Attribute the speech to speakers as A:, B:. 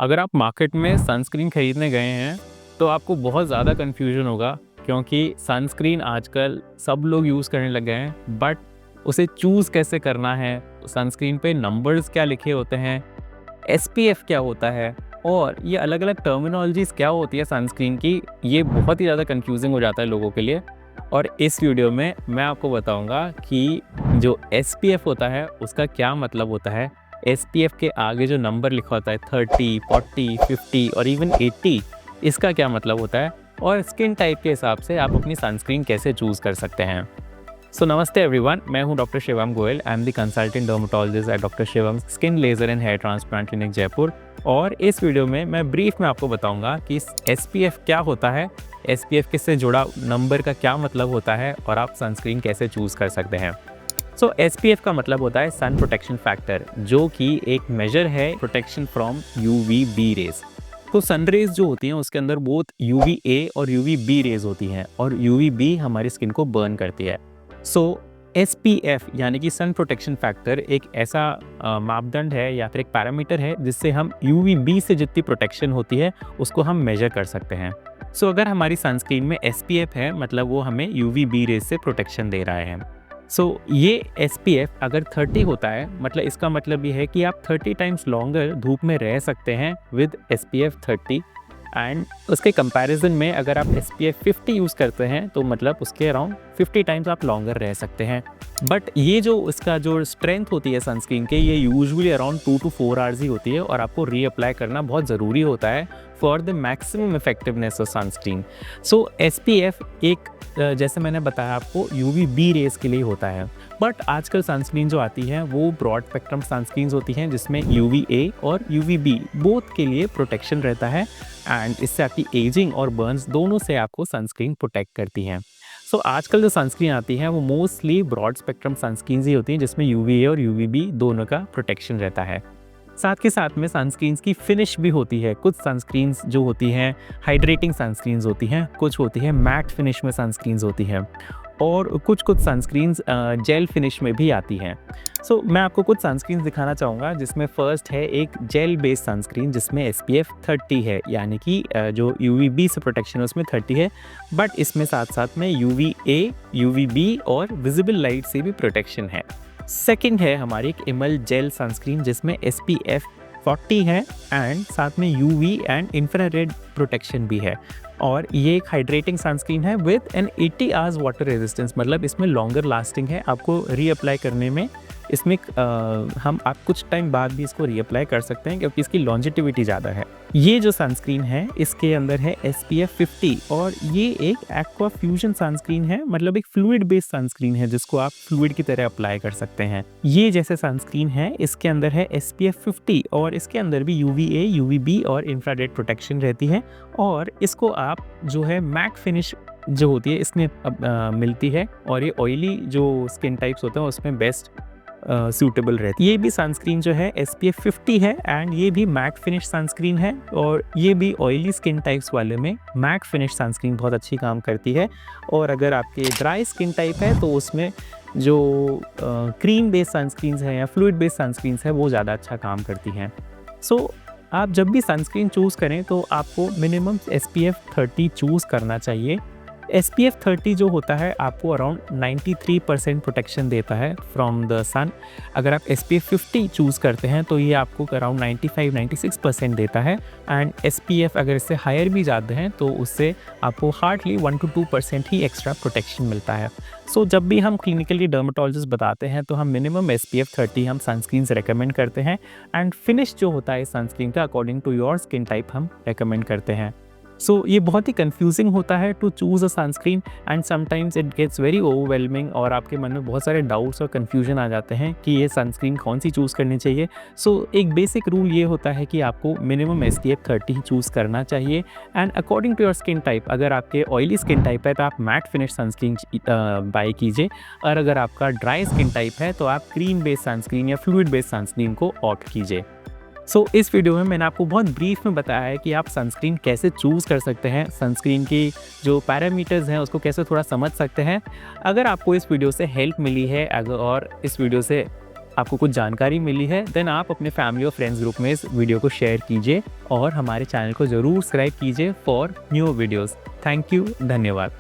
A: अगर आप मार्केट में सनस्क्रीन खरीदने गए हैं तो आपको बहुत ज़्यादा कन्फ्यूजन होगा क्योंकि सनस्क्रीन आजकल सब लोग यूज़ करने लग गए हैं। बट उसे चूज़ कैसे करना है, सनस्क्रीन पे नंबर्स क्या लिखे होते हैं, एसपीएफ क्या होता है और ये अलग अलग टर्मिनोलॉजीज़ क्या होती है सनस्क्रीन की, ये बहुत ही ज़्यादा कन्फ्यूजिंग हो जाता है लोगों के लिए। और इस वीडियो में मैं आपको बताऊंगा कि जो एसपीएफ होता है उसका क्या मतलब होता है, एसपीएफ के आगे जो नंबर लिखा होता है 30, 40, 50 और इवन 80, इसका क्या मतलब होता है और स्किन टाइप के हिसाब से आप अपनी सनस्क्रीन कैसे चूज़ कर सकते हैं। सो नमस्ते एवरीवन, मैं हूं doctor Shivam Goyal. I am the consultant dermatologist at doctor Shivam skin laser and hair transplant clinic Jaipur. और इस वीडियो में मैं ब्रीफ में आपको बताऊंगा कि एसपीएफ क्या होता है, एसपीएफ किससे जुड़ा, नंबर का क्या मतलब होता है और आप सनस्क्रीन कैसे चूज़ कर सकते हैं। सो एसपीएफ का मतलब होता है सन प्रोटेक्शन फैक्टर, जो कि एक मेजर है प्रोटेक्शन फ्रॉम यूवीबी रेज। तो सन रेज जो होती हैं उसके अंदर बहुत यूवीए और यूवीबी रेज होती हैं और यूवीबी हमारी स्किन को बर्न करती है। सो एसपीएफ यानी कि सन प्रोटेक्शन फैक्टर एक ऐसा मापदंड है या फिर एक पैरामीटर है जिससे हम यूवीबी से जितनी प्रोटेक्शन होती है उसको हम मेजर कर सकते हैं। सो अगर हमारी सनस्क्रीन में एसपीएफ है मतलब वो हमें यूवीबी रेज से प्रोटेक्शन दे रहा है। सो ये एसपीएफ अगर 30 होता है मतलब इसका मतलब ये है कि आप 30 टाइम्स लॉन्गर धूप में रह सकते हैं विद एसपीएफ 30। एंड उसके कंपैरिजन में अगर आप SPF 50 यूज़ करते हैं तो मतलब उसके अराउंड 50 टाइम्स आप लॉन्गर रह सकते हैं। बट ये जो इसका जो स्ट्रेंथ होती है सनस्क्रीन के, ये यूजुअली अराउंड 2 to 4 आवर्स ही होती है और आपको रीअप्लाई करना बहुत ज़रूरी होता है for the maximum effectiveness of sunscreen. So SPF एक जैसे मैंने बताया आपको यूवीबी रेस के लिए होता है। बट आजकल सनस्क्रीन जो आती है वो ब्रॉड स्पेक्ट्रम सनस्क्रीन्स होती हैं जिसमें यूवीए और यूवीबी बोथ के लिए प्रोटेक्शन रहता है एंड इससे आपकी एजिंग और बर्न्स दोनों से आपको सनस्क्रीन प्रोटेक्ट करती हैं। सो आजकल जो सनस्क्रीन आती है वो मोस्टली ब्रॉड स्पेक्ट्रम सनस्क्रीन ही होती हैं जिसमें यूवीए और यूवीबी दोनों का प्रोटेक्शन रहता है। साथ के साथ में सनस्क्रीन्स की फिनिश भी होती है। कुछ सनस्क्रीन्स जो होती हैं हाइड्रेटिंग सनस्क्रीन्स होती हैं, कुछ होती है मैट फिनिश में सनस्क्रीन्स होती हैं और कुछ सनस्क्रीन्स जेल फिनिश में भी आती हैं। सो मैं आपको कुछ सनस्क्रीन्स दिखाना चाहूँगा जिसमें फर्स्ट है एक जेल बेस्ड सनस्क्रीन जिसमें SPF 30 है, यानी कि जो UVB से प्रोटेक्शन है उसमें 30 है बट इसमें साथ साथ में UVA, UVB और विजिबल लाइट से भी प्रोटेक्शन है। सेकंड है हमारी एक इमल जेल सनस्क्रीन जिसमें SPF 40 है एंड साथ में UV एंड इंफ्रारेड प्रोटेक्शन भी है और ये एक हाइड्रेटिंग सनस्क्रीन है with an 80 hours water resistance, मतलब इसमें लॉन्गर लास्टिंग है। आपको रीअप्लाई करने में इसमें आप कुछ टाइम बाद भी इसको रीअप्लाई कर सकते हैं क्योंकि इसकी लॉन्जिटिविटी ज़्यादा है। ये जो सनस्क्रीन है इसके अंदर है SPF 50 और ये एक एक्वा फ्यूजन सनस्क्रीन है, मतलब एक फ्लूइड बेस्ड सनस्क्रीन है जिसको आप फ्लूइड की तरह अप्लाई कर सकते हैं। ये जैसे सनस्क्रीन है इसके अंदर है SPF 50 और इसके अंदर भी UVA, UVB और इंफ्रारेड प्रोटेक्शन रहती है और इसको आप जो है मैट फिनिश जो होती है इसमें मिलती है और ये ऑयली जो स्किन टाइप्स होते हैं उसमें बेस्ट सूटेबल रहती है। ये भी सनस्क्रीन जो है SPF 50 है एंड ये भी मैट फिनिश सनस्क्रीन है और ये भी ऑयली स्किन टाइप्स वाले में मैट फिनिश सनस्क्रीन बहुत अच्छी काम करती है। और अगर आपके ड्राई स्किन टाइप है तो उसमें जो क्रीम बेस्ड सनस्क्रीन्स हैं या फ्लूइड बेस्ड सनस्क्रीन्स है वो ज़्यादा अच्छा काम करती हैं। सो आप जब भी सनस्क्रीन चूज़ करें तो आपको मिनिमम SPF 30 चूज़ करना चाहिए। SPF 30 जो होता है आपको अराउंड 93% प्रोटेक्शन देता है फ्रॉम द सन। अगर आप SPF 50 चूज़ करते हैं तो ये आपको अराउंड 95-96% देता है एंड SPF अगर इससे हायर भी जाते हैं तो उससे आपको hardly 1 to 2% he extra protection मिलता है। सो जब भी हम क्लिनिकली डर्मेटोलॉजिस्ट बताते हैं तो हम मिनिमम SPF 30 हम सनस्क्रीन रेकमेंड करते हैं एंड फिनिश जो होता है सनस्क्रीन का according to your skin type हम रेकमेंड करते हैं। सो ये बहुत ही कंफ्यूजिंग होता है to choose a sunscreen and sometimes it gets very overwhelming और आपके मन में बहुत सारे डाउट्स और कन्फ्यूजन आ जाते हैं कि ये सनस्क्रीन कौन सी चूज़ करनी चाहिए। सो एक बेसिक रूल ये होता है कि आपको मिनिमम SPF 30 चूज़ करना चाहिए and according to your skin type, अगर आपके ऑयली स्किन टाइप है तो आप मैट फिनिश सनस्क्रीन बाय कीजिए और अगर आपका ड्राई स्किन टाइप है तो आप क्रीम बेस्ड सनस्क्रीन या फ्लूइड बेस्ड सनस्क्रीन को ऑप्ट कीजिए। इस वीडियो में मैंने आपको बहुत ब्रीफ में बताया है कि आप सनस्क्रीन कैसे चूज़ कर सकते हैं, सनस्क्रीन की जो पैरामीटर्स हैं उसको कैसे थोड़ा समझ सकते हैं। अगर आपको इस वीडियो से हेल्प मिली है और इस वीडियो से आपको कुछ जानकारी मिली है, देन आप अपने फैमिली और फ्रेंड्स ग्रुप में इस वीडियो को शेयर कीजिए और हमारे चैनल को ज़रूर सब्सक्राइब कीजिए for new videos. Thank you, धन्यवाद।